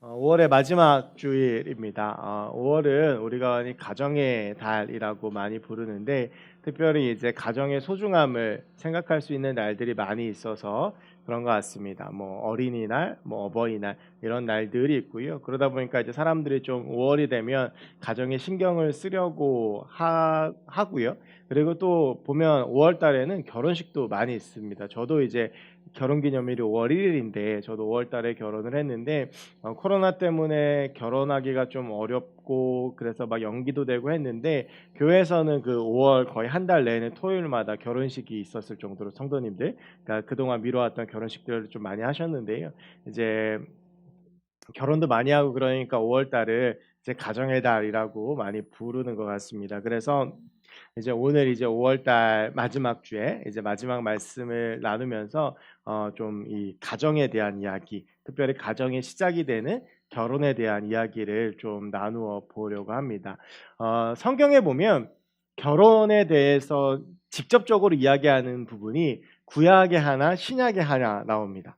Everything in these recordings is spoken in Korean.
5월의 마지막 주일입니다. 5월은 우리가 흔히 가정의 달이라고 많이 부르는데 특별히 이제 가정의 소중함을 생각할 수 있는 날들이 많이 있어서 그런 것 같습니다. 뭐 어린이날, 뭐 어버이날 이런 날들이 있고요. 그러다 보니까 이제 사람들이 좀 5월이 되면 가정에 신경을 쓰려고 하고요. 그리고 또 보면 5월 달에는 결혼식도 많이 있습니다. 저도 이제 결혼기념일이 5월 1일인데 저도 5월 달에 결혼을 했는데 코로나 때문에 결혼하기가 좀 어렵고 그래서 막 연기도 되고 했는데 교회에서는 그 5월 거의 한 달 내내 토요일마다 결혼식이 있었을 정도로 성도님들 그러니까 그동안 미뤄왔던 결혼식들을 좀 많이 하셨는데요. 이제 결혼도 많이 하고 그러니까 5월 달을 이제 가정의 달이라고 많이 부르는 것 같습니다. 그래서 이제 오늘 이제 5월 달 마지막 주에 이제 마지막 말씀을 나누면서 좀 이 가정에 대한 이야기, 특별히 가정의 시작이 되는 결혼에 대한 이야기를 좀 나누어 보려고 합니다. 성경에 보면 결혼에 대해서 직접적으로 이야기하는 부분이 구약에 하나, 신약에 하나 나옵니다.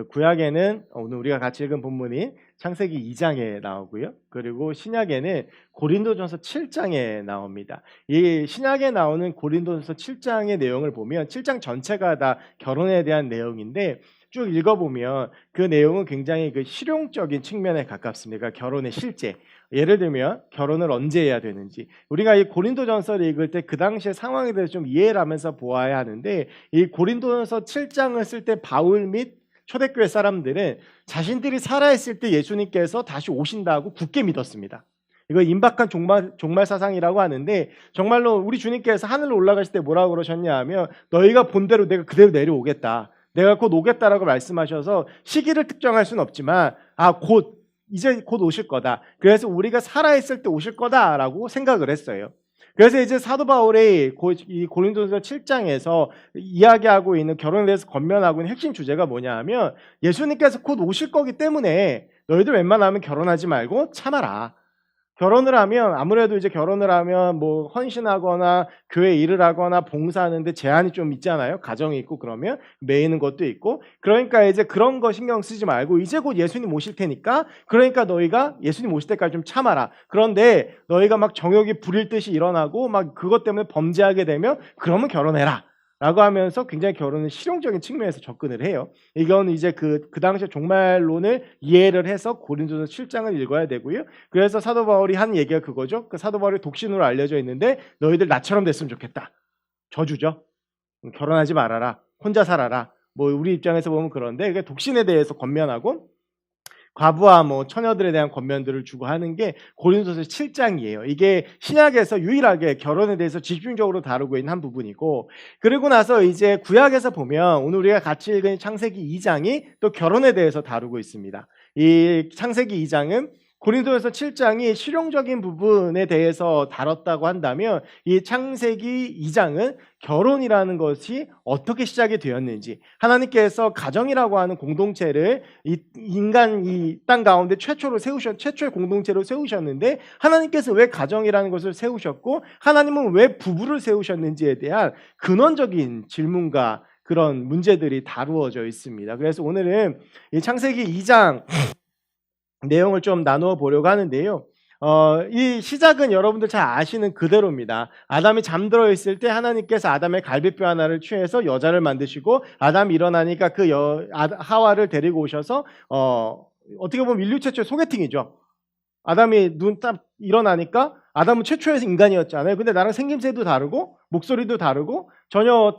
구약에는 오늘 우리가 같이 읽은 본문인 창세기 2장에 나오고요. 그리고 신약에는 고린도전서 7장에 나옵니다. 이 신약에 나오는 고린도전서 7장의 내용을 보면 7장 전체가 다 결혼에 대한 내용인데 쭉 읽어보면 그 내용은 굉장히 그 실용적인 측면에 가깝습니다. 그러니까 결혼의 실제. 예를 들면 결혼을 언제 해야 되는지 우리가 이 고린도전서를 읽을 때 그 당시의 상황에 대해서 좀 이해를 하면서 보아야 하는데 이 고린도전서 7장을 쓸 때 바울 및 초대교회 사람들은 자신들이 살아있을 때 예수님께서 다시 오신다고 굳게 믿었습니다. 이거 임박한 종말 사상이라고 하는데 정말로 우리 주님께서 하늘로 올라가실 때 뭐라고 그러셨냐 하면 너희가 본 대로 내가 그대로 내려오겠다. 내가 곧 오겠다라고 말씀하셔서 시기를 특정할 수는 없지만 이제 곧 오실 거다. 그래서 우리가 살아있을 때 오실 거다라고 생각을 했어요. 그래서 이제 사도 바울이 이 고린도전서 7장에서 이야기하고 있는 결혼에 대해서 권면하고 있는 핵심 주제가 뭐냐 하면 예수님께서 곧 오실 거기 때문에 너희들 웬만하면 결혼하지 말고 참아라. 결혼을 하면 아무래도 이제 결혼을 하면 뭐 헌신하거나 교회 일을 하거나 봉사하는데 제한이 좀 있잖아요. 가정이 있고 그러면 매이는 것도 있고 그러니까 이제 그런 거 신경 쓰지 말고 이제 곧 예수님 오실 테니까 그러니까 너희가 예수님 오실 때까지 좀 참아라. 그런데 너희가 막 정욕이 부릴 듯이 일어나고 막 그것 때문에 범죄하게 되면 그러면 결혼해라. 라고 하면서 굉장히 결혼은 실용적인 측면에서 접근을 해요. 이건 이제 그 당시에 종말론을 이해를 해서 고린도서 7장을 읽어야 되고요. 그래서 사도 바울이 한 얘기가 그거죠. 그 사도 바울이 독신으로 알려져 있는데 너희들 나처럼 됐으면 좋겠다. 저주죠. 결혼하지 말아라. 혼자 살아라. 뭐 우리 입장에서 보면 그런데 그게 독신에 대해서 권면하고 과부와 뭐 처녀들에 대한 권면들을 주고 하는 게 고린도서 7장이에요. 이게 신약에서 유일하게 결혼에 대해서 집중적으로 다루고 있는 한 부분이고 그리고 나서 이제 구약에서 보면 오늘 우리가 같이 읽은 창세기 2장이 또 결혼에 대해서 다루고 있습니다. 이 창세기 2장은 고린도전서 7장이 실용적인 부분에 대해서 다뤘다고 한다면 이 창세기 2장은 결혼이라는 것이 어떻게 시작이 되었는지 하나님께서 가정이라고 하는 공동체를 이 땅 가운데 최초의 공동체로 세우셨는데 하나님께서 왜 가정이라는 것을 세우셨고 하나님은 왜 부부를 세우셨는지에 대한 근원적인 질문과 그런 문제들이 다루어져 있습니다. 그래서 오늘은 이 창세기 2장 내용을 좀 나누어 보려고 하는데요. 이 시작은 여러분들 잘 아시는 그대로입니다. 아담이 잠들어 있을 때 하나님께서 아담의 갈비뼈 하나를 취해서 여자를 만드시고 아담이 일어나니까 하와를 데리고 오셔서 어떻게 보면 인류 최초의 소개팅이죠. 아담이 눈 딱 일어나니까 아담은 최초의 인간이었잖아요. 근데 나랑 생김새도 다르고 목소리도 다르고 전혀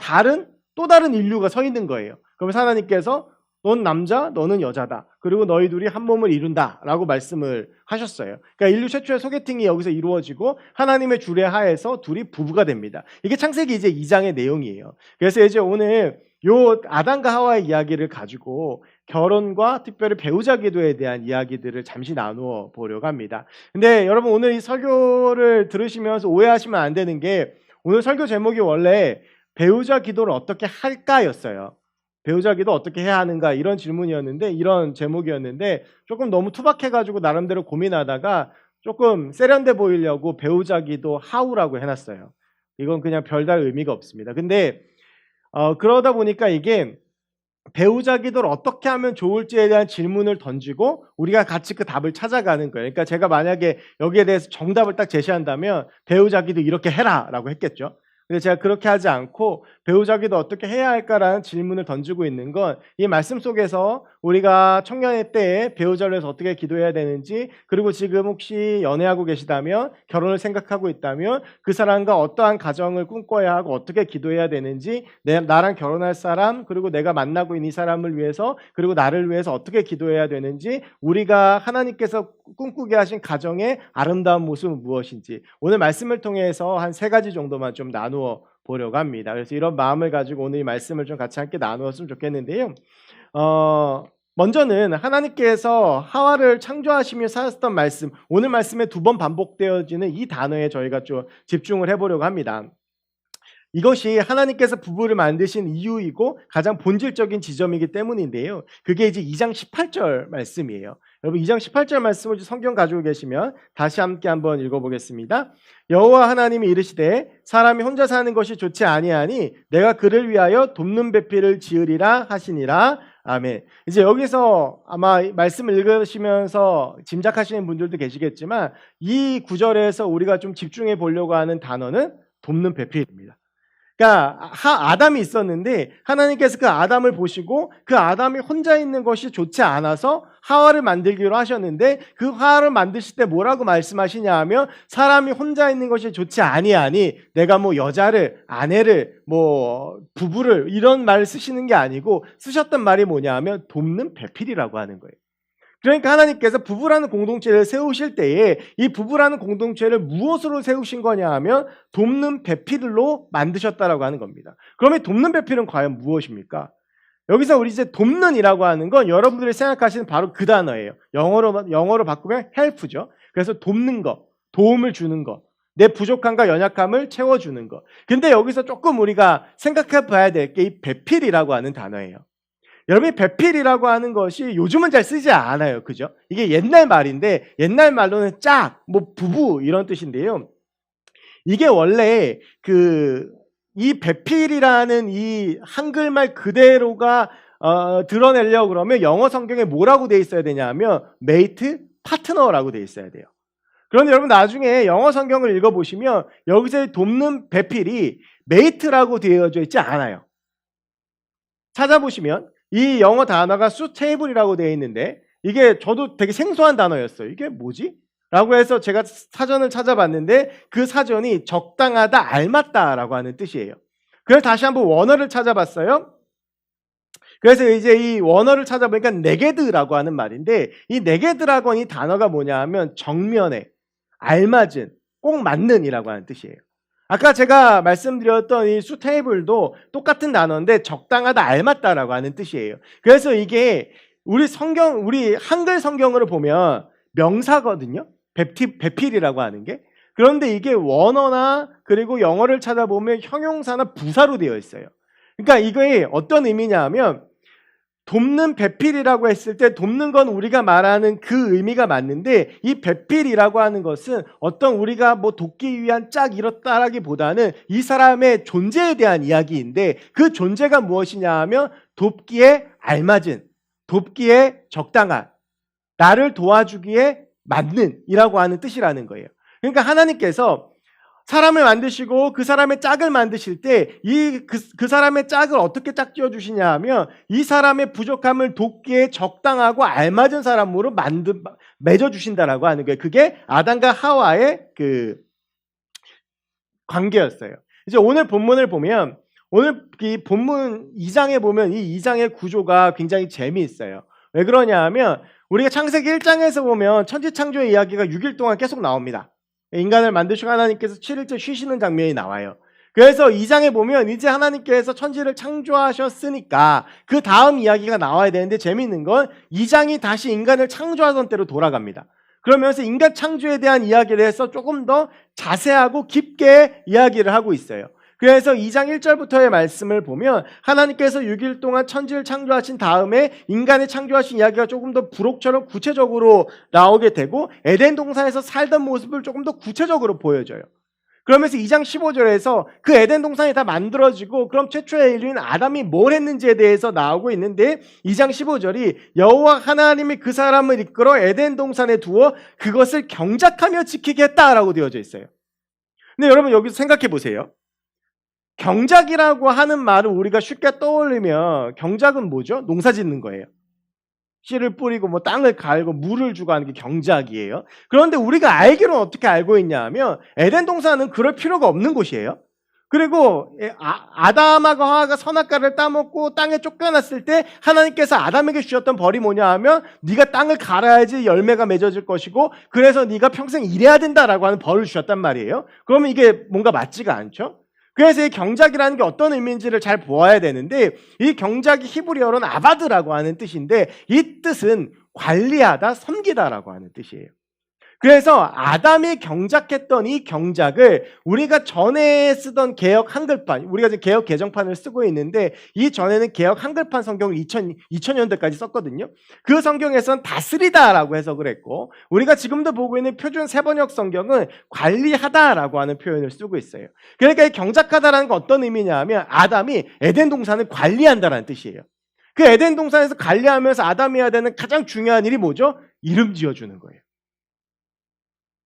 또 다른 인류가 서 있는 거예요. 그러면서 하나님께서 넌 남자, 너는 여자다. 그리고 너희 둘이 한 몸을 이룬다. 라고 말씀을 하셨어요. 그러니까 인류 최초의 소개팅이 여기서 이루어지고 하나님의 주례 하에서 둘이 부부가 됩니다. 이게 창세기 이제 2장의 내용이에요. 그래서 이제 오늘 요 아담과 하와의 이야기를 가지고 결혼과 특별히 배우자 기도에 대한 이야기들을 잠시 나누어 보려고 합니다. 근데 여러분 오늘 이 설교를 들으시면서 오해하시면 안 되는 게 오늘 설교 제목이 원래 배우자 기도를 어떻게 할까였어요. 배우자 기도 어떻게 해야 하는가 이런 질문이었는데 이런 제목이었는데 조금 너무 투박해가지고 나름대로 고민하다가 조금 세련돼 보이려고 배우자 기도 하우라고 해놨어요. 이건 그냥 별다른 의미가 없습니다. 근데 그러다 보니까 이게 배우자기들 어떻게 하면 좋을지에 대한 질문을 던지고 우리가 같이 그 답을 찾아가는 거예요. 그러니까 제가 만약에 여기에 대해서 정답을 딱 제시한다면 배우자기도 이렇게 해라라고 했겠죠. 근데 제가 그렇게 하지 않고 배우자기도 어떻게 해야 할까라는 질문을 던지고 있는 건 이 말씀 속에서 우리가 청년의 때에 배우자를 위해서 어떻게 기도해야 되는지, 그리고 지금 혹시 연애하고 계시다면, 결혼을 생각하고 있다면 그 사람과 어떠한 가정을 꿈꿔야 하고 어떻게 기도해야 되는지, 나랑 결혼할 사람, 그리고 내가 만나고 있는 이 사람을 위해서, 그리고 나를 위해서 어떻게 기도해야 되는지, 우리가 하나님께서 꿈꾸게 하신 가정의 아름다운 모습은 무엇인지 오늘 말씀을 통해서 한 3가지 정도만 좀 나누어 보려고 합니다. 그래서 이런 마음을 가지고 오늘 이 말씀을 좀 같이 함께 나누었으면 좋겠는데요. 먼저는 하나님께서 하와를 창조하시며 사셨던 말씀, 오늘 말씀에 2번 반복되어지는 이 단어에 저희가 좀 집중을 해보려고 합니다. 이것이 하나님께서 부부를 만드신 이유이고 가장 본질적인 지점이기 때문인데요. 그게 이제 2장 18절 말씀이에요. 여러분 2장 18절 말씀을 성경 가지고 계시면 다시 함께 한번 읽어보겠습니다. 여호와 하나님이 이르시되 사람이 혼자 사는 것이 좋지 아니하니 내가 그를 위하여 돕는 배필을 지으리라 하시니라. 아멘. 이제 여기서 아마 말씀을 읽으시면서 짐작하시는 분들도 계시겠지만 이 구절에서 우리가 좀 집중해 보려고 하는 단어는 돕는 배필입니다. 그러니까 아담이 있었는데 하나님께서 그 아담을 보시고 그 아담이 혼자 있는 것이 좋지 않아서 하와를 만들기로 하셨는데 그 하와를 만드실 때 뭐라고 말씀하시냐 하면 사람이 혼자 있는 것이 좋지 아니하니 내가 뭐 여자를, 아내를, 뭐 부부를 이런 말을 쓰시는 게 아니고 쓰셨던 말이 뭐냐 하면 돕는 배필이라고 하는 거예요. 그러니까 하나님께서 부부라는 공동체를 세우실 때에 이 부부라는 공동체를 무엇으로 세우신 거냐 하면 돕는 배필로 만드셨다라고 하는 겁니다. 그러면 돕는 배필은 과연 무엇입니까? 여기서 우리 이제 돕는이라고 하는 건 여러분들이 생각하시는 바로 그 단어예요. 영어로 바꾸면 help죠. 그래서 돕는 거, 도움을 주는 거, 내 부족함과 연약함을 채워주는 거. 근데 여기서 조금 우리가 생각해 봐야 될 게 이 배필이라고 하는 단어예요. 여러분이 배필이라고 하는 것이 요즘은 잘 쓰지 않아요. 그죠? 이게 옛날 말인데 옛날 말로는 짝, 뭐 부부 이런 뜻인데요. 이게 원래 이 배필이라는 이 한글말 그대로가 드러내려고 그러면 영어 성경에 뭐라고 돼 있어야 되냐면 메이트, 파트너라고 돼 있어야 돼요. 그런데 여러분 나중에 영어 성경을 읽어보시면 여기서 돕는 배필이 메이트라고 되어져 있지 않아요. 찾아보시면 이 영어 단어가 suitable이라고 되어 있는데 이게 저도 되게 생소한 단어였어요. 이게 뭐지? 라고 해서 제가 사전을 찾아봤는데 그 사전이 적당하다, 알맞다라고 하는 뜻이에요. 그래서 다시 한번 원어를 찾아봤어요. 그래서 이제 이 원어를 찾아보니까 네게드라고 하는 말인데 이 네게드라고 하는 이 단어가 뭐냐 하면 정면에, 알맞은, 꼭 맞는 이라고 하는 뜻이에요. 아까 제가 말씀드렸던 이 suitable도 똑같은 단어인데 적당하다, 알맞다라고 하는 뜻이에요. 그래서 이게 우리 한글 성경으로 보면 명사거든요. 배필이라고 하는 게. 그런데 이게 원어나 그리고 영어를 찾아보면 형용사나 부사로 되어 있어요. 그러니까 이게 어떤 의미냐 하면 돕는 배필이라고 했을 때 돕는 건 우리가 말하는 그 의미가 맞는데 이 배필이라고 하는 것은 어떤 우리가 뭐 돕기 위한 짝 이렇다라기보다는 이 사람의 존재에 대한 이야기인데 그 존재가 무엇이냐 하면 돕기에 알맞은, 돕기에 적당한, 나를 도와주기에 맞는 이라고 하는 뜻이라는 거예요. 그러니까 하나님께서 사람을 만드시고 그 사람의 짝을 만드실 때 그 사람의 짝을 어떻게 짝지어 주시냐 하면 이 사람의 부족함을 돕기에 적당하고 알맞은 사람으로 맺어 주신다라고 하는 거예요. 그게 아담과 하와의 그 관계였어요. 이제 오늘 본문을 보면 오늘 이 본문 2장에 보면 이 2장의 구조가 굉장히 재미있어요. 왜 그러냐 하면 우리가 창세기 1장에서 보면 천지창조의 이야기가 6일 동안 계속 나옵니다. 인간을 만드시고 하나님께서 7일째 쉬시는 장면이 나와요. 그래서 2장에 보면 이제 하나님께서 천지를 창조하셨으니까 그 다음 이야기가 나와야 되는데 재미있는 건 2장이 다시 인간을 창조하던 때로 돌아갑니다. 그러면서 인간 창조에 대한 이야기에 대해서 조금 더 자세하고 깊게 이야기를 하고 있어요. 그래서 2장 1절부터의 말씀을 보면 하나님께서 6일 동안 천지를 창조하신 다음에 인간을 창조하신 이야기가 조금 더 부록처럼 구체적으로 나오게 되고 에덴 동산에서 살던 모습을 조금 더 구체적으로 보여줘요. 그러면서 2장 15절에서 그 에덴 동산이 다 만들어지고 그럼 최초의 인류인 아담이 뭘 했는지에 대해서 나오고 있는데 2장 15절이 여호와 하나님이 그 사람을 이끌어 에덴 동산에 두어 그것을 경작하며 지키게 했다라고 되어져 있어요. 근데 여러분 여기서 생각해 보세요. 경작이라고 하는 말을 우리가 쉽게 떠올리면 경작은 뭐죠? 농사 짓는 거예요. 씨를 뿌리고 뭐 땅을 갈고 물을 주고 하는 게 경작이에요. 그런데 우리가 알기로는 어떻게 알고 있냐 하면 에덴 동산은 그럴 필요가 없는 곳이에요. 그리고 아담하고 하와가 선악과를 따먹고 땅에 쫓겨났을 때 하나님께서 아담에게 주셨던 벌이 뭐냐 하면 네가 땅을 갈아야지 열매가 맺어질 것이고 그래서 네가 평생 일해야 된다라고 하는 벌을 주셨단 말이에요. 그러면 이게 뭔가 맞지가 않죠? 그래서 이 경작이라는 게 어떤 의미인지를 잘 보아야 되는데 이 경작이 히브리어로는 아바드라고 하는 뜻인데 이 뜻은 관리하다, 섬기다라고 하는 뜻이에요. 그래서 아담이 경작했던 이 경작을 우리가 전에 쓰던 개역 한글판, 우리가 지금 개역 개정판을 쓰고 있는데 이 전에는 개역 한글판 성경을 2000년대까지 썼거든요. 그 성경에서는 다스리다라고 해석을 했고 우리가 지금도 보고 있는 표준 세번역 성경은 관리하다라고 하는 표현을 쓰고 있어요. 그러니까 이 경작하다라는 건 어떤 의미냐 하면 아담이 에덴 동산을 관리한다라는 뜻이에요. 그 에덴 동산에서 관리하면서 아담이 해야 되는 가장 중요한 일이 뭐죠? 이름 지어주는 거예요.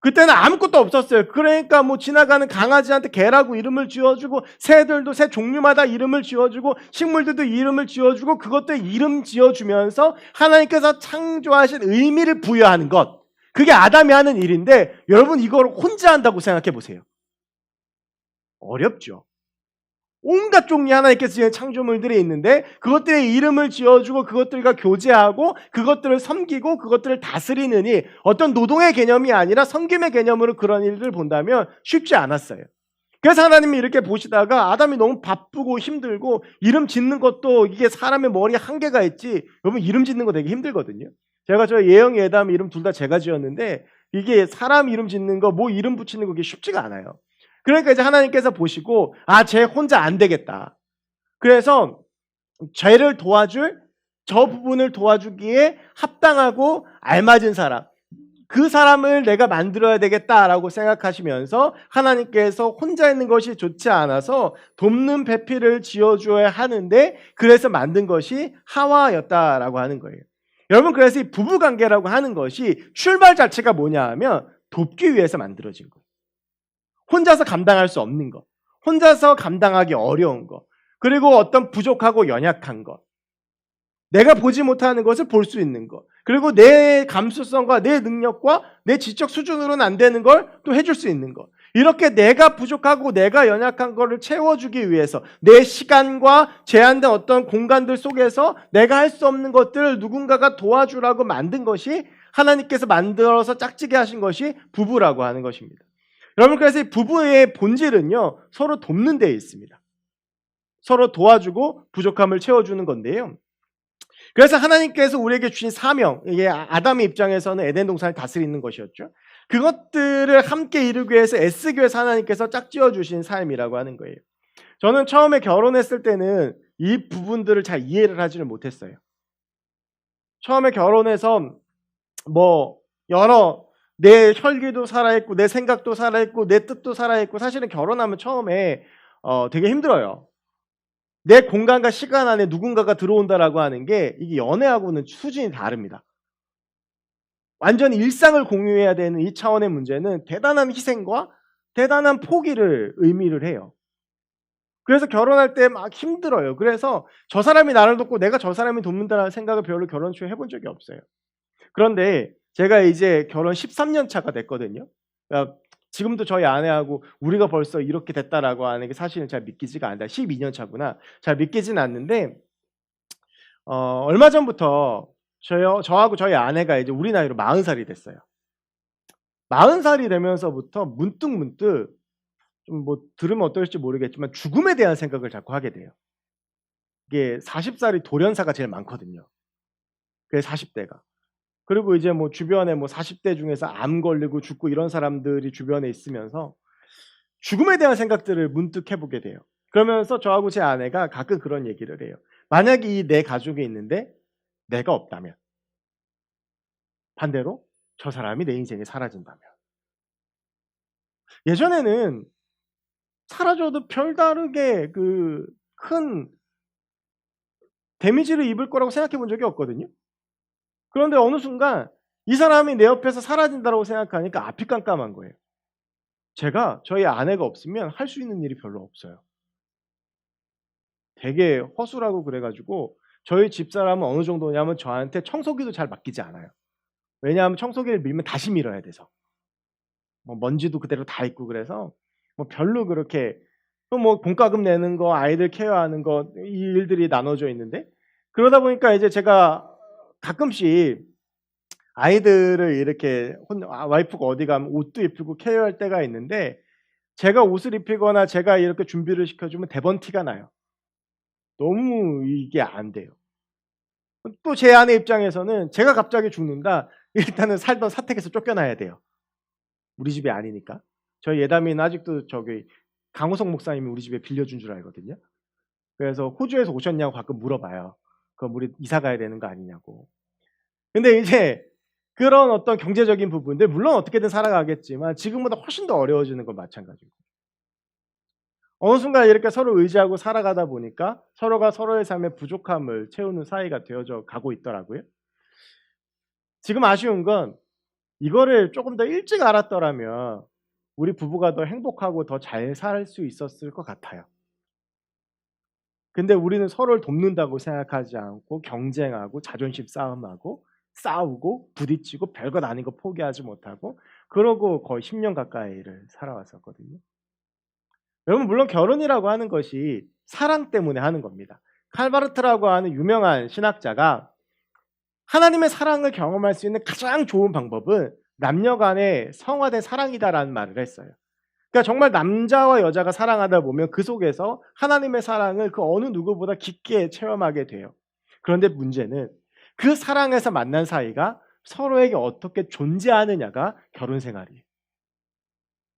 그때는 아무것도 없었어요. 그러니까 뭐 지나가는 강아지한테 개라고 이름을 지어주고 새들도 새 종류마다 이름을 지어주고 식물들도 이름을 지어주고 그것들 이름 지어주면서 하나님께서 창조하신 의미를 부여하는 것. 그게 아담이 하는 일인데 여러분 이걸 혼자 한다고 생각해 보세요. 어렵죠. 온갖 종류 하나님께서 지은 창조물들이 있는데 그것들의 이름을 지어주고 그것들과 교제하고 그것들을 섬기고 그것들을 다스리는 일, 어떤 노동의 개념이 아니라 섬김의 개념으로 그런 일들을 본다면 쉽지 않았어요. 그래서 하나님이 이렇게 보시다가 아담이 너무 바쁘고 힘들고 이름 짓는 것도 이게 사람의 머리에 한계가 있지. 여러분 이름 짓는 거 되게 힘들거든요. 제가 저 예영, 예담 이름 둘 다 제가 지었는데 이게 사람 이름 짓는 거, 뭐 이름 붙이는 거 그게 쉽지가 않아요. 그러니까 이제 하나님께서 보시고 쟤 혼자 안 되겠다. 그래서 쟤를 도와줄 저 부분을 도와주기에 합당하고 알맞은 사람, 그 사람을 내가 만들어야 되겠다라고 생각하시면서 하나님께서 혼자 있는 것이 좋지 않아서 돕는 배필을 지어줘야 하는데 그래서 만든 것이 하와였다라고 하는 거예요. 여러분 그래서 이 부부관계라고 하는 것이 출발 자체가 뭐냐 하면 돕기 위해서 만들어진 거예요. 혼자서 감당할 수 없는 것, 혼자서 감당하기 어려운 것, 그리고 어떤 부족하고 연약한 것, 내가 보지 못하는 것을 볼 수 있는 것, 그리고 내 감수성과 내 능력과 내 지적 수준으로는 안 되는 걸 또 해줄 수 있는 것. 이렇게 내가 부족하고 내가 연약한 것을 채워주기 위해서 내 시간과 제한된 어떤 공간들 속에서 내가 할 수 없는 것들을 누군가가 도와주라고 만든 것이 하나님께서 만들어서 짝지게 하신 것이 부부라고 하는 것입니다. 여러분 그래서 이 부부의 본질은요 서로 돕는 데에 있습니다. 서로 도와주고 부족함을 채워주는 건데요. 그래서 하나님께서 우리에게 주신 사명, 이게 아담의 입장에서는 에덴 동산을 다스리는 것이었죠. 그것들을 함께 이루기 위해서 애쓰기 위해서 하나님께서 짝지어 주신 삶이라고 하는 거예요. 저는 처음에 결혼했을 때는 이 부분들을 잘 이해를 하지를 못했어요. 처음에 결혼해서 뭐 여러 내 혈기도 살아있고 내 생각도 살아있고 내 뜻도 살아있고 사실은 결혼하면 처음에 되게 힘들어요. 내 공간과 시간 안에 누군가가 들어온다라고 하는 게 이게 연애하고는 수준이 다릅니다. 완전히 일상을 공유해야 되는 이 차원의 문제는 대단한 희생과 대단한 포기를 의미를 해요. 그래서 결혼할 때 막 힘들어요. 그래서 저 사람이 나를 돕고 내가 저 사람이 돕는다는 생각을 별로 결혼 초에 해본 적이 없어요. 그런데 제가 이제 결혼 13년 차가 됐거든요. 그러니까 지금도 저희 아내하고 우리가 벌써 이렇게 됐다라고 하는 게 사실은 잘 믿기지가 않다. 12년 차구나. 잘 믿기지는 않는데 얼마 전부터 저하고 저희 아내가 이제 우리 나이로 40살이 됐어요. 40살이 되면서부터 문득 좀 뭐 들으면 어떨지 모르겠지만 죽음에 대한 생각을 자꾸 하게 돼요. 이게 40살이 돌연사가 제일 많거든요. 그게 40대가. 그리고 이제 뭐 주변에 뭐 40대 중에서 암 걸리고 죽고 이런 사람들이 주변에 있으면서 죽음에 대한 생각들을 문득 해보게 돼요. 그러면서 저하고 제 아내가 가끔 그런 얘기를 해요. 만약에 이 내 가족이 있는데 내가 없다면, 반대로 저 사람이 내 인생에 사라진다면. 예전에는 사라져도 별다르게 큰 데미지를 입을 거라고 생각해 본 적이 없거든요. 그런데 어느 순간 이 사람이 내 옆에서 사라진다고 생각하니까 앞이 깜깜한 거예요. 제가 저희 아내가 없으면 할 수 있는 일이 별로 없어요. 되게 허술하고 그래 가지고 저희 집사람은 어느 정도냐면 저한테 청소기도 잘 맡기지 않아요. 왜냐하면 청소기를 밀면 다시 밀어야 돼서. 뭐 먼지도 그대로 다 있고 그래서 뭐 별로 그렇게 또 뭐 공과금 내는 거, 아이들 케어하는 거 이 일들이 나눠져 있는데 그러다 보니까 이제 제가 가끔씩 아이들을 이렇게 와이프가 어디 가면 옷도 입히고 케어할 때가 있는데 제가 옷을 입히거나 제가 이렇게 준비를 시켜주면 대번 티가 나요. 너무 이게 안 돼요. 또 제 아내 입장에서는 제가 갑자기 죽는다. 일단은 살던 사택에서 쫓겨나야 돼요. 우리 집이 아니니까. 저희 예담이는 아직도 저기 강호석 목사님이 우리 집에 빌려준 줄 알거든요. 그래서 호주에서 오셨냐고 가끔 물어봐요. 그럼 우리 이사 가야 되는 거 아니냐고. 근데 이제 그런 어떤 경제적인 부분들 물론 어떻게든 살아가겠지만 지금보다 훨씬 더 어려워지는 건 마찬가지고. 어느 순간 이렇게 서로 의지하고 살아가다 보니까 서로가 서로의 삶의 부족함을 채우는 사이가 되어져 가고 있더라고요. 지금 아쉬운 건 이거를 조금 더 일찍 알았더라면 우리 부부가 더 행복하고 더 잘 살 수 있었을 것 같아요. 근데 우리는 서로를 돕는다고 생각하지 않고 경쟁하고 자존심 싸움하고 싸우고 부딪히고 별것 아닌 거 포기하지 못하고 그러고 거의 10년 가까이를 살아왔었거든요. 여러분 물론 결혼이라고 하는 것이 사랑 때문에 하는 겁니다. 칼바르트라고 하는 유명한 신학자가 하나님의 사랑을 경험할 수 있는 가장 좋은 방법은 남녀 간의 성화된 사랑이다라는 말을 했어요. 그러니까 정말 남자와 여자가 사랑하다 보면 그 속에서 하나님의 사랑을 그 어느 누구보다 깊게 체험하게 돼요. 그런데 문제는 그 사랑에서 만난 사이가 서로에게 어떻게 존재하느냐가 결혼 생활이에요.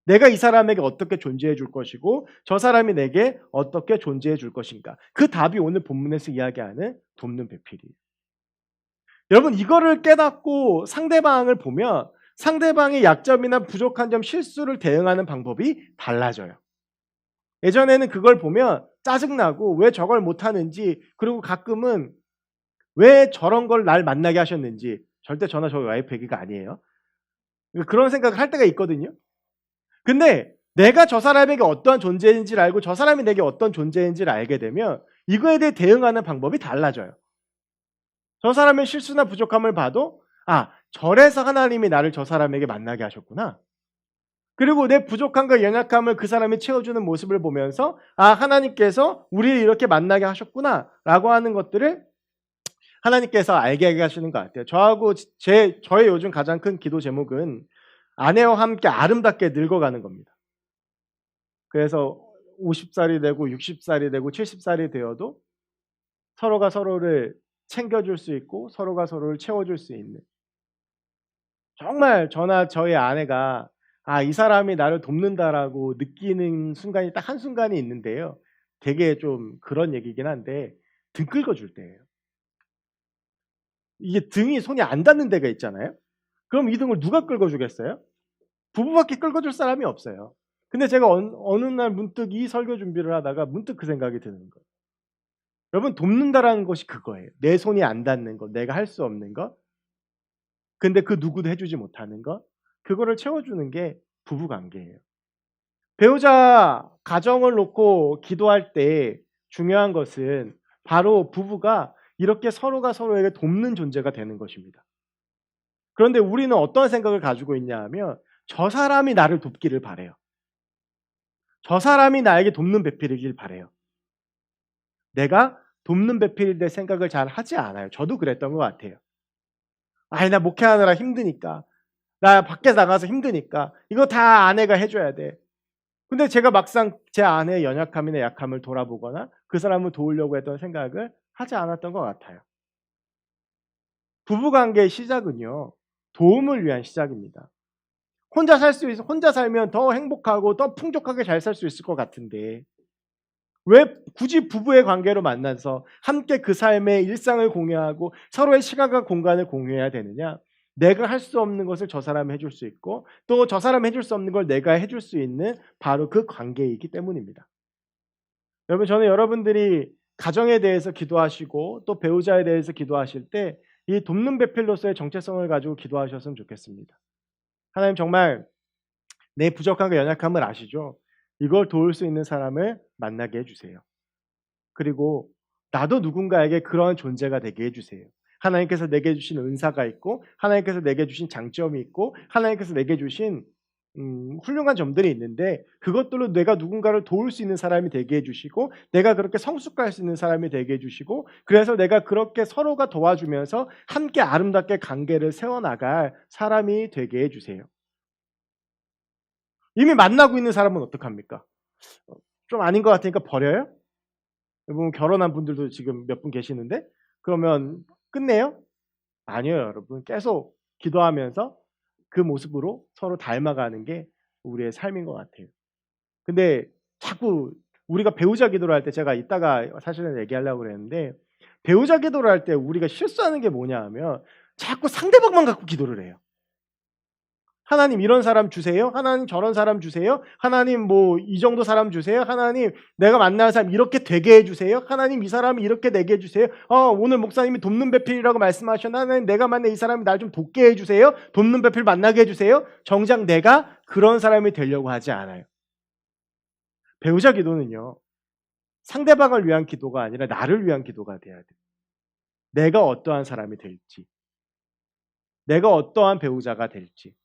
내가 이 사람에게 어떻게 존재해 줄 것이고 저 사람이 내게 어떻게 존재해 줄 것인가. 그 답이 오늘 본문에서 이야기하는 돕는 배필이에요. 여러분 이거를 깨닫고 상대방을 보면 상대방의 약점이나 부족한 점, 실수를 대응하는 방법이 달라져요. 예전에는 그걸 보면 짜증나고 왜 저걸 못하는지 그리고 가끔은 왜 저런 걸 날 만나게 하셨는지 절대 저나 저희 와이프 얘기가 아니에요. 그런 생각을 할 때가 있거든요. 근데 내가 저 사람에게 어떠한 존재인지를 알고 저 사람이 내게 어떤 존재인지를 알게 되면 이거에 대해 대응하는 방법이 달라져요. 저 사람의 실수나 부족함을 봐도 저래서 하나님이 나를 저 사람에게 만나게 하셨구나. 그리고 내 부족함과 연약함을 그 사람이 채워주는 모습을 보면서 하나님께서 우리를 이렇게 만나게 하셨구나 라고 하는 것들을 하나님께서 알게 하시는 것 같아요. 저의 요즘 가장 큰 기도 제목은 아내와 함께 아름답게 늙어가는 겁니다. 그래서 50살이 되고 60살이 되고 70살이 되어도 서로가 서로를 챙겨줄 수 있고 서로가 서로를 채워줄 수 있는 정말 저나 저희 아내가 이 사람이 나를 돕는다라고 느끼는 순간이 딱 한순간이 있는데요. 되게 좀 그런 얘기긴 한데 등 긁어줄 때예요. 이게 등이 손이 안 닿는 데가 있잖아요. 그럼 이 등을 누가 긁어주겠어요? 부부밖에 긁어줄 사람이 없어요. 근데 제가 어느 날 문득 이 설교 준비를 하다가 문득 그 생각이 드는 거예요. 여러분 돕는다라는 것이 그거예요. 내 손이 안 닿는 것, 내가 할 수 없는 것, 근데 그 누구도 해주지 못하는 것, 그거를 채워주는 게 부부관계예요. 배우자 가정을 놓고 기도할 때 중요한 것은 바로 부부가 이렇게 서로가 서로에게 돕는 존재가 되는 것입니다. 그런데 우리는 어떤 생각을 가지고 있냐 하면 저 사람이 나를 돕기를 바래요. 저 사람이 나에게 돕는 배필이길 바래요. 내가 돕는 배필이 될 생각을 잘 하지 않아요. 저도 그랬던 것 같아요. 나 목회하느라 힘드니까. 나 밖에 나가서 힘드니까. 이거 다 아내가 해줘야 돼. 근데 제가 막상 제 아내의 연약함이나 약함을 돌아보거나 그 사람을 도우려고 했던 생각을 하지 않았던 것 같아요. 부부관계의 시작은요. 도움을 위한 시작입니다. 혼자 살면 더 행복하고 더 풍족하게 잘 살 수 있을 것 같은데 왜 굳이 부부의 관계로 만나서 함께 그 삶의 일상을 공유하고 서로의 시간과 공간을 공유해야 되느냐? 내가 할 수 없는 것을 저 사람이 해줄 수 있고 또 저 사람이 해줄 수 없는 걸 내가 해줄 수 있는 바로 그 관계이기 때문입니다. 여러분, 저는 여러분들이 가정에 대해서 기도하시고 또 배우자에 대해서 기도하실 때 이 돕는 배필로서의 정체성을 가지고 기도하셨으면 좋겠습니다. 하나님, 정말 내 부족함과 연약함을 아시죠? 이걸 도울 수 있는 사람을 만나게 해주세요. 그리고 나도 누군가에게 그러한 존재가 되게 해주세요. 하나님께서 내게 주신 은사가 있고 하나님께서 내게 주신 장점이 있고 하나님께서 내게 주신 훌륭한 점들이 있는데 그것들로 내가 누군가를 도울 수 있는 사람이 되게 해주시고 내가 그렇게 성숙할 수 있는 사람이 되게 해주시고 그래서 내가 그렇게 서로가 도와주면서 함께 아름답게 관계를 세워나갈 사람이 되게 해주세요. 이미 만나고 있는 사람은 어떡합니까? 좀 아닌 것 같으니까 버려요? 여러분, 결혼한 분들도 지금 몇 분 계시는데 그러면 끝내요? 아니에요, 여러분. 계속 기도하면서 그 모습으로 서로 닮아가는 게 우리의 삶인 것 같아요. 근데 자꾸 우리가 배우자 기도를 할 때 제가 이따가 사실은 얘기하려고 그랬는데 배우자 기도를 할 때 우리가 실수하는 게 뭐냐 하면 자꾸 상대방만 갖고 기도를 해요. 하나님 이런 사람 주세요. 하나님 저런 사람 주세요. 하나님 뭐 이 정도 사람 주세요. 하나님 내가 만나는 사람 이렇게 되게 해주세요. 하나님 이 사람이 이렇게 되게 해주세요. 오늘 목사님이 돕는 배필이라고 말씀하셨나? 하나님 내가 만난 이 사람이 날 좀 돕게 해주세요. 돕는 배필 만나게 해주세요. 정작 내가 그런 사람이 되려고 하지 않아요. 배우자 기도는요, 상대방을 위한 기도가 아니라 나를 위한 기도가 돼야 돼요. 내가 어떠한 사람이 될지, 내가 어떠한 배우자가 될지,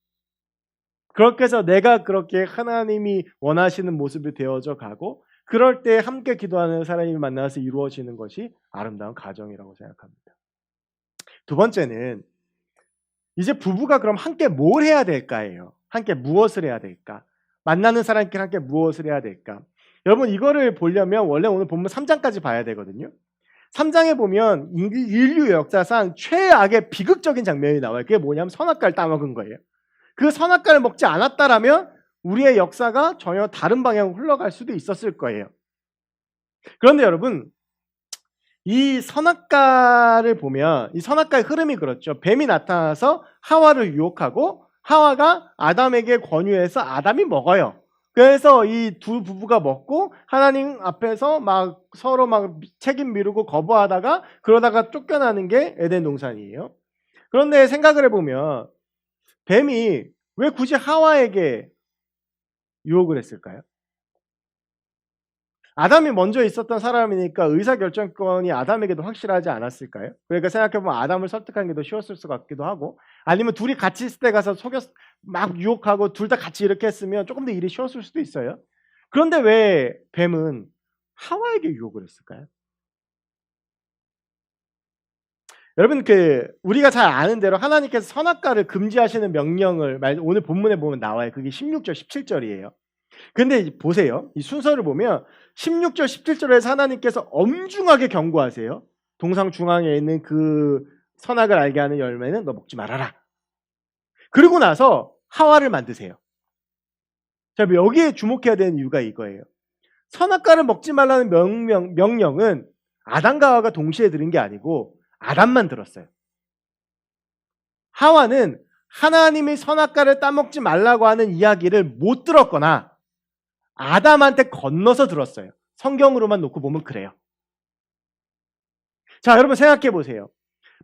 그렇게 해서 내가 그렇게 하나님이 원하시는 모습이 되어져 가고 그럴 때 함께 기도하는 사람이 만나서 이루어지는 것이 아름다운 가정이라고 생각합니다. 두 번째는 이제 부부가 그럼 함께 뭘 해야 될까예요. 함께 무엇을 해야 될까? 만나는 사람끼리 함께 무엇을 해야 될까? 여러분, 이거를 보려면 원래 오늘 본문 3장까지 봐야 되거든요. 3장에 보면 인류 역사상 최악의 비극적인 장면이 나와요. 그게 뭐냐면 선악과를 따먹은 거예요. 그 선악과를 먹지 않았다라면 우리의 역사가 전혀 다른 방향으로 흘러갈 수도 있었을 거예요. 그런데 여러분, 이 선악과를 보면 이 선악과의 흐름이 그렇죠. 뱀이 나타나서 하와를 유혹하고 하와가 아담에게 권유해서 아담이 먹어요. 그래서 이 두 부부가 먹고 하나님 앞에서 막 서로 막 책임 미루고 거부하다가 그러다가 쫓겨나는 게 에덴 동산이에요. 그런데 생각을 해보면 뱀이 왜 굳이 하와에게 유혹을 했을까요? 아담이 먼저 있었던 사람이니까 의사결정권이 아담에게도 확실하지 않았을까요? 그러니까 생각해보면 아담을 설득하는 게 더 쉬웠을 것 같기도 하고 아니면 둘이 같이 있을 때 가서 막 유혹하고 둘 다 같이 이렇게 했으면 조금 더 일이 쉬웠을 수도 있어요. 그런데 왜 뱀은 하와에게 유혹을 했을까요? 여러분, 우리가 잘 아는 대로 하나님께서 선악과를 금지하시는 명령을 오늘 본문에 보면 나와요. 그게 16절, 17절이에요. 근데 보세요. 이 순서를 보면 16절, 17절에서 하나님께서 엄중하게 경고하세요. 동상 중앙에 있는 그 선악을 알게 하는 열매는 너 먹지 말아라. 그리고 나서 하와를 만드세요. 자, 여기에 주목해야 되는 이유가 이거예요. 선악과를 먹지 말라는 명령은 아담과 하와가 동시에 들은 게 아니고 아담만 들었어요. 하와는 하나님이 선악과를 따먹지 말라고 하는 이야기를 못 들었거나 아담한테 건너서 들었어요. 성경으로만 놓고 보면 그래요. 자, 여러분 생각해 보세요.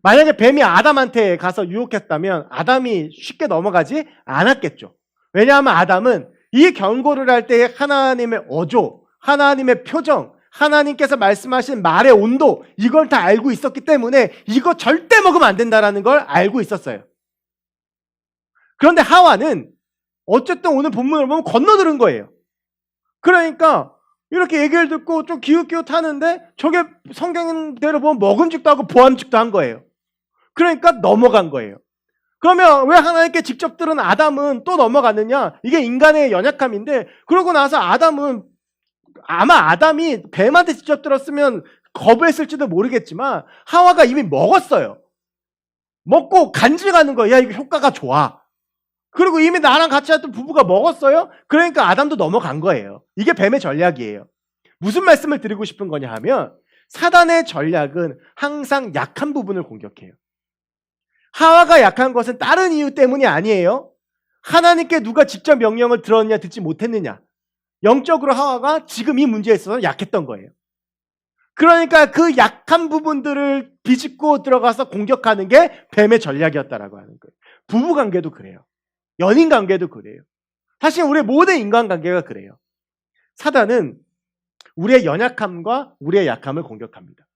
만약에 뱀이 아담한테 가서 유혹했다면 아담이 쉽게 넘어가지 않았겠죠. 왜냐하면 아담은 이 경고를 할 때 하나님의 어조, 하나님의 표정, 하나님께서 말씀하신 말의 온도 이걸 다 알고 있었기 때문에 이거 절대 먹으면 안 된다는 걸 알고 있었어요. 그런데 하와는 어쨌든 오늘 본문을 보면 건너들은 거예요. 그러니까 이렇게 얘기를 듣고 좀 기웃기웃하는데 저게 성경대로 보면 먹음직도 하고 보암직도 한 거예요. 그러니까 넘어간 거예요. 그러면 왜 하나님께 직접 들은 아담은 또 넘어갔느냐? 이게 인간의 연약함인데 그러고 나서 아담은 아마 아담이 뱀한테 직접 들었으면 거부했을지도 모르겠지만 하와가 이미 먹었어요. 먹고 간직하는 거야. 야, 이거 효과가 좋아. 그리고 이미 나랑 같이 했던 부부가 먹었어요. 그러니까 아담도 넘어간 거예요. 이게 뱀의 전략이에요. 무슨 말씀을 드리고 싶은 거냐 하면 사단의 전략은 항상 약한 부분을 공격해요. 하와가 약한 것은 다른 이유 때문이 아니에요. 하나님께 누가 직접 명령을 들었냐 듣지 못했느냐. 영적으로 하와가 지금 이 문제에 있어서 약했던 거예요. 그러니까 그 약한 부분들을 비집고 들어가서 공격하는 게 뱀의 전략이었다라고 하는 거예요. 부부관계도 그래요. 연인관계도 그래요. 사실 우리의 모든 인간관계가 그래요. 사단은 우리의 연약함과 우리의 약함을 공격합니다.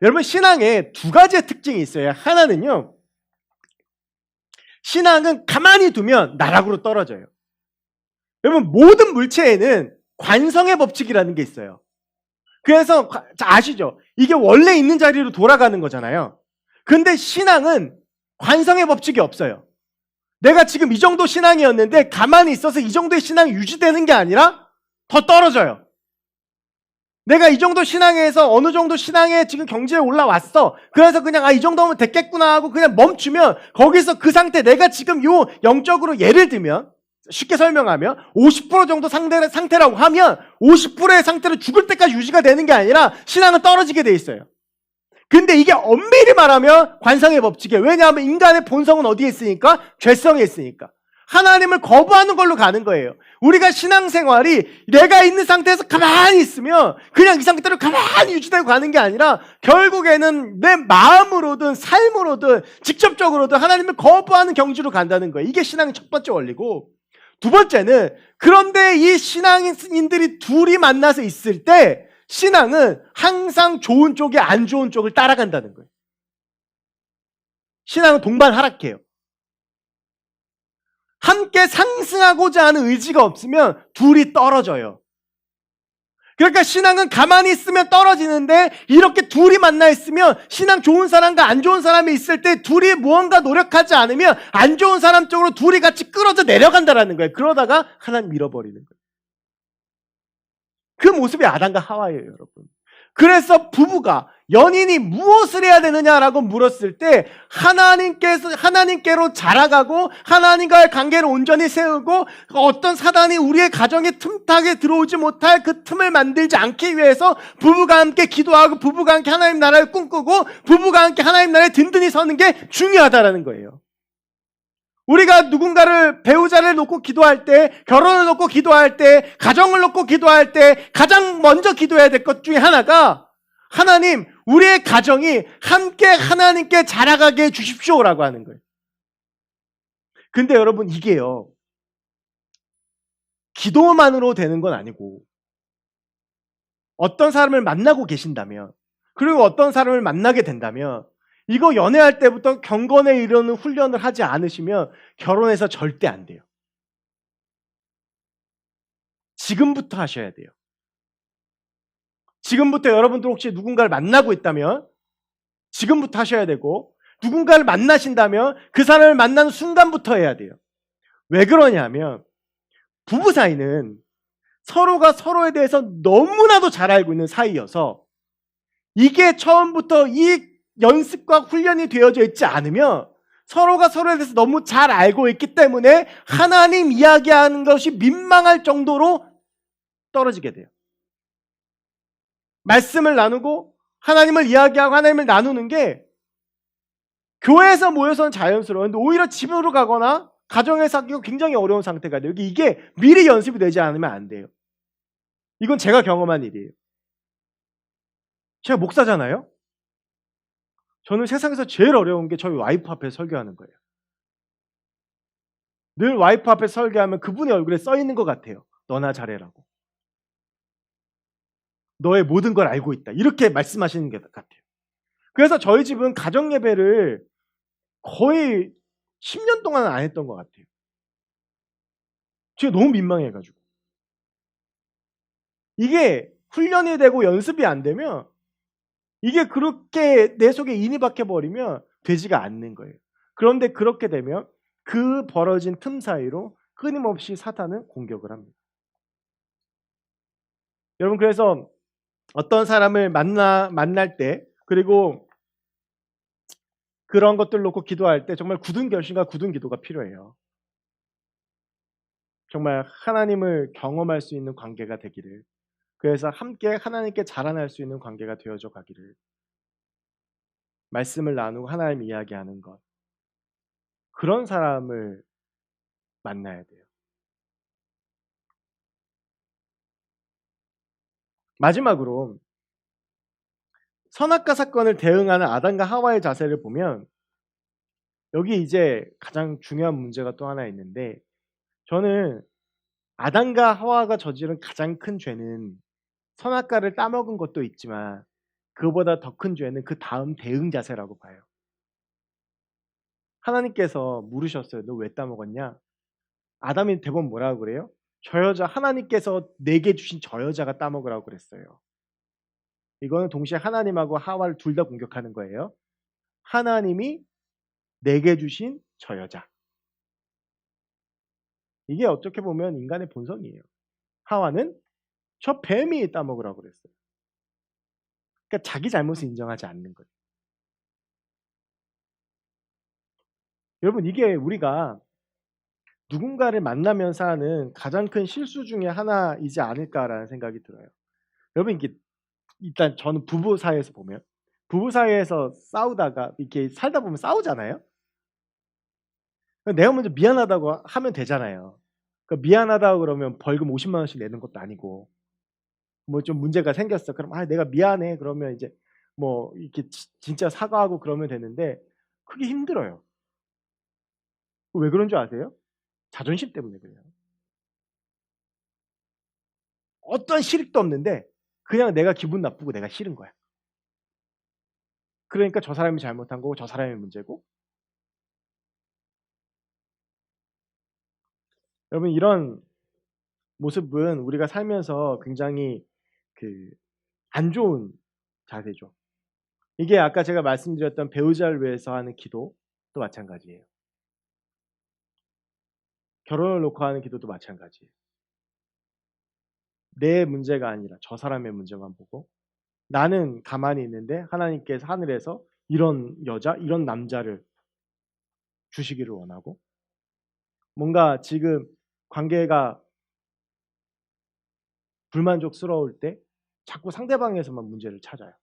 여러분, 신앙에 두 가지의 특징이 있어요. 하나는요, 신앙은 가만히 두면 나락으로 떨어져요. 여러분, 모든 물체에는 관성의 법칙이라는 게 있어요. 그래서 아시죠? 이게 원래 있는 자리로 돌아가는 거잖아요. 근데 신앙은 관성의 법칙이 없어요. 내가 지금 이 정도 신앙이었는데 가만히 있어서 이 정도의 신앙이 유지되는 게 아니라 더 떨어져요. 내가 이 정도 신앙에서 어느 정도 신앙에 지금 경지에 올라왔어. 그래서 그냥 이 정도면 됐겠구나 하고 그냥 멈추면 거기서 그 상태, 내가 지금 요 영적으로 예를 들면 쉽게 설명하면 50% 정도 상태라고 하면 50%의 상태로 죽을 때까지 유지가 되는 게 아니라 신앙은 떨어지게 돼 있어요. 근데 이게 엄밀히 말하면 관성의 법칙이에요. 왜냐하면 인간의 본성은 어디에 있으니까? 죄성에 있으니까. 하나님을 거부하는 걸로 가는 거예요. 우리가 신앙생활이 내가 있는 상태에서 가만히 있으면 그냥 이 상태로 가만히 유지되고 가는 게 아니라 결국에는 내 마음으로든 삶으로든 직접적으로든 하나님을 거부하는 경지로 간다는 거예요. 이게 신앙의 첫 번째 원리고, 두 번째는 그런데 이 신앙인들이 둘이 만나서 있을 때 신앙은 항상 좋은 쪽이 안 좋은 쪽을 따라간다는 거예요. 신앙은 동반 하락해요. 함께 상승하고자 하는 의지가 없으면 둘이 떨어져요. 그러니까 신앙은 가만히 있으면 떨어지는데 이렇게 둘이 만나 있으면 신앙 좋은 사람과 안 좋은 사람이 있을 때 둘이 무언가 노력하지 않으면 안 좋은 사람 쪽으로 둘이 같이 끌어져 내려간다는 거예요. 그러다가 하나님 잃어버리는 거예요. 그 모습이 아담과 하와예요, 여러분. 그래서 부부가 연인이 무엇을 해야 되느냐라고 물었을 때 하나님께로 자라가고 하나님과의 관계를 온전히 세우고 어떤 사단이 우리의 가정에 틈타게 들어오지 못할 그 틈을 만들지 않기 위해서 부부가 함께 기도하고 부부가 함께 하나님 나라를 꿈꾸고 부부가 함께 하나님 나라에 든든히 서는 게 중요하다라는 거예요. 우리가 누군가를, 배우자를 놓고 기도할 때, 결혼을 놓고 기도할 때, 가정을 놓고 기도할 때 가장 먼저 기도해야 될 것 중에 하나가 하나님, 우리의 가정이 함께 하나님께 자라가게 해주십시오라고 하는 거예요. 근데 여러분, 이게요, 기도만으로 되는 건 아니고 어떤 사람을 만나고 계신다면, 그리고 어떤 사람을 만나게 된다면 이거 연애할 때부터 경건에 이르는 훈련을 하지 않으시면 결혼해서 절대 안 돼요. 지금부터 하셔야 돼요. 지금부터 여러분들 혹시 누군가를 만나고 있다면 지금부터 하셔야 되고, 누군가를 만나신다면 그 사람을 만나는 순간부터 해야 돼요. 왜 그러냐면 부부 사이는 서로가 서로에 대해서 너무나도 잘 알고 있는 사이여서 이게 처음부터 이 연습과 훈련이 되어져 있지 않으면 서로가 서로에 대해서 너무 잘 알고 있기 때문에 하나님 이야기하는 것이 민망할 정도로 떨어지게 돼요. 말씀을 나누고 하나님을 이야기하고 하나님을 나누는 게 교회에서 모여서는 자연스러운데 오히려 집으로 가거나 가정에서 하기가 굉장히 어려운 상태가 돼요. 이게 미리 연습이 되지 않으면 안 돼요. 이건 제가 경험한 일이에요. 제가 목사잖아요. 저는 세상에서 제일 어려운 게 저희 와이프 앞에 설교하는 거예요. 늘 와이프 앞에 설교하면 그분의 얼굴에 써 있는 것 같아요. 너나 잘해라고. 너의 모든 걸 알고 있다. 이렇게 말씀하시는 것 같아요. 그래서 저희 집은 가정 예배를 거의 10년 동안은 안 했던 것 같아요. 제가 너무 민망해가지고. 이게 훈련이 되고 연습이 안 되면 이게 그렇게 내 속에 인이 박혀버리면 되지가 않는 거예요. 그런데 그렇게 되면 그 벌어진 틈 사이로 끊임없이 사탄은 공격을 합니다. 여러분, 그래서 어떤 사람을 만날 때, 그리고 그런 것들 놓고 기도할 때 정말 굳은 결심과 굳은 기도가 필요해요. 정말 하나님을 경험할 수 있는 관계가 되기를, 그래서 함께 하나님께 자라날 수 있는 관계가 되어져 가기를, 말씀을 나누고 하나님 이야기하는 것, 그런 사람을 만나야 돼요. 마지막으로 선악과 사건을 대응하는 아담과 하와의 자세를 보면 여기 이제 가장 중요한 문제가 또 하나 있는데, 저는 아담과 하와가 저지른 가장 큰 죄는 선악과를 따먹은 것도 있지만 그보다 더 큰 죄는 그 다음 대응 자세라고 봐요. 하나님께서 물으셨어요. 너 왜 따먹었냐? 아담이 대부분 뭐라고 그래요? 저 여자, 하나님께서 내게 주신 저 여자가 따먹으라고 그랬어요. 이거는 동시에 하나님하고 하와를 둘 다 공격하는 거예요. 하나님이 내게 주신 저 여자. 이게 어떻게 보면 인간의 본성이에요. 하와는 저 뱀이 따먹으라고 그랬어요. 그러니까 자기 잘못을 인정하지 않는 거예요. 여러분, 이게 우리가 누군가를 만나면서 하는 가장 큰 실수 중에 하나이지 않을까라는 생각이 들어요. 여러분, 이게 일단 저는 부부 사이에서 보면, 부부 사이에서 싸우다가 이렇게 살다 보면 싸우잖아요. 내가 먼저 미안하다고 하면 되잖아요. 그러니까 미안하다고 그러면 벌금 50만 원씩 내는 것도 아니고, 뭐 좀 문제가 생겼어. 그럼 내가 미안해. 그러면 이제 뭐 이렇게 진짜 사과하고 그러면 되는데, 그게 힘들어요. 왜 그런 줄 아세요? 자존심 때문에 그래요. 어떤 실익도 없는데 그냥 내가 기분 나쁘고 내가 싫은 거야. 그러니까 저 사람이 잘못한 거고 저 사람이 문제고. 여러분, 이런 모습은 우리가 살면서 굉장히 안 좋은 자세죠. 이게 아까 제가 말씀드렸던 배우자를 위해서 하는 기도도 마찬가지예요. 결혼을 놓고 하는 기도도 마찬가지예요. 내 문제가 아니라 저 사람의 문제만 보고 나는 가만히 있는데 하나님께서 하늘에서 이런 여자, 이런 남자를 주시기를 원하고, 뭔가 지금 관계가 불만족스러울 때 자꾸 상대방에서만 문제를 찾아요.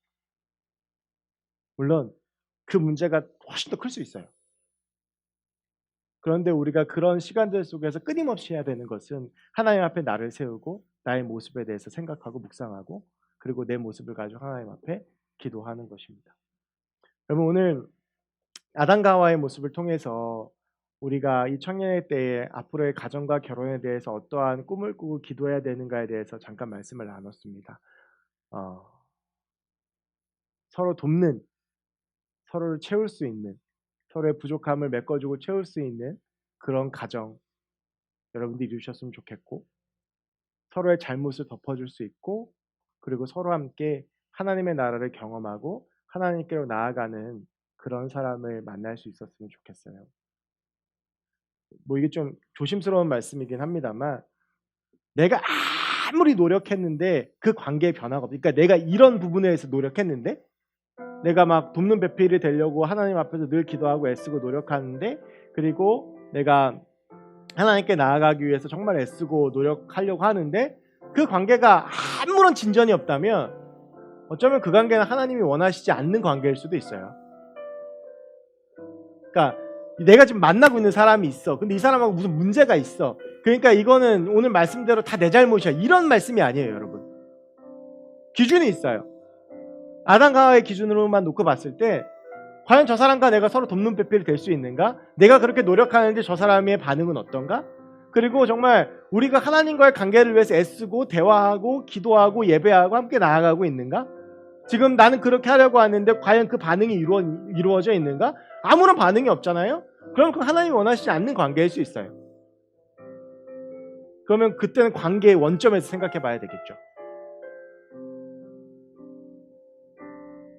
물론 그 문제가 훨씬 더 클 수 있어요. 그런데 우리가 그런 시간들 속에서 끊임없이 해야 되는 것은 하나님 앞에 나를 세우고 나의 모습에 대해서 생각하고 묵상하고, 그리고 내 모습을 가지고 하나님 앞에 기도하는 것입니다. 여러분, 오늘 아담과 하와의 모습을 통해서 우리가 이 청년의 때에 앞으로의 가정과 결혼에 대해서 어떠한 꿈을 꾸고 기도해야 되는가에 대해서 잠깐 말씀을 나눴습니다. 서로 돕는, 서로를 채울 수 있는, 서로의 부족함을 메꿔주고 채울 수 있는 그런 가정 여러분들이 이루셨으면 좋겠고, 서로의 잘못을 덮어줄 수 있고, 그리고 서로 함께 하나님의 나라를 경험하고 하나님께로 나아가는 그런 사람을 만날 수 있었으면 좋겠어요. 뭐 이게 좀 조심스러운 말씀이긴 합니다만, 내가 아무리 노력했는데 그 관계에 변화가 없으니까, 내가 이런 부분에서 노력했는데 내가 막 돕는 배필이 되려고 하나님 앞에서 늘 기도하고 애쓰고 노력하는데, 그리고 내가 하나님께 나아가기 위해서 정말 애쓰고 노력하려고 하는데 그 관계가 아무런 진전이 없다면 어쩌면 그 관계는 하나님이 원하시지 않는 관계일 수도 있어요. 그러니까 내가 지금 만나고 있는 사람이 있어. 근데 이 사람하고 무슨 문제가 있어. 그러니까 이거는 오늘 말씀대로 다 내 잘못이야. 이런 말씀이 아니에요, 여러분. 기준이 있어요. 아담과 하와의 기준으로만 놓고 봤을 때 과연 저 사람과 내가 서로 돕는 배필이 될 수 있는가? 내가 그렇게 노력하는데 저 사람의 반응은 어떤가? 그리고 정말 우리가 하나님과의 관계를 위해서 애쓰고 대화하고 기도하고 예배하고 함께 나아가고 있는가? 지금 나는 그렇게 하려고 하는데 과연 그 반응이 이루어져 있는가? 아무런 반응이 없잖아요? 그럼 그 하나님이 원하시지 않는 관계일 수 있어요. 그러면 그때는 관계의 원점에서 생각해 봐야 되겠죠.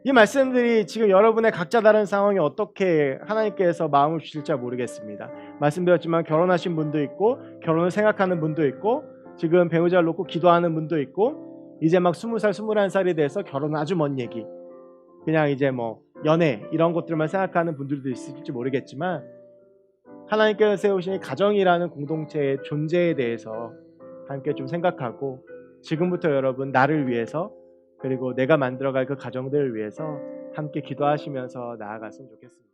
이 말씀들이 지금 여러분의 각자 다른 상황이 어떻게 하나님께서 마음을 주실지 모르겠습니다. 말씀드렸지만 결혼하신 분도 있고 결혼을 생각하는 분도 있고 지금 배우자를 놓고 기도하는 분도 있고, 이제 막 20살, 21살이 돼서 결혼은 아주 먼 얘기, 그냥 이제 뭐 연애 이런 것들만 생각하는 분들도 있을지 모르겠지만, 하나님께서 세우신 가정이라는 공동체의 존재에 대해서 함께 좀 생각하고, 지금부터 여러분 나를 위해서 그리고 내가 만들어갈 그 가정들을 위해서 함께 기도하시면서 나아갔으면 좋겠습니다.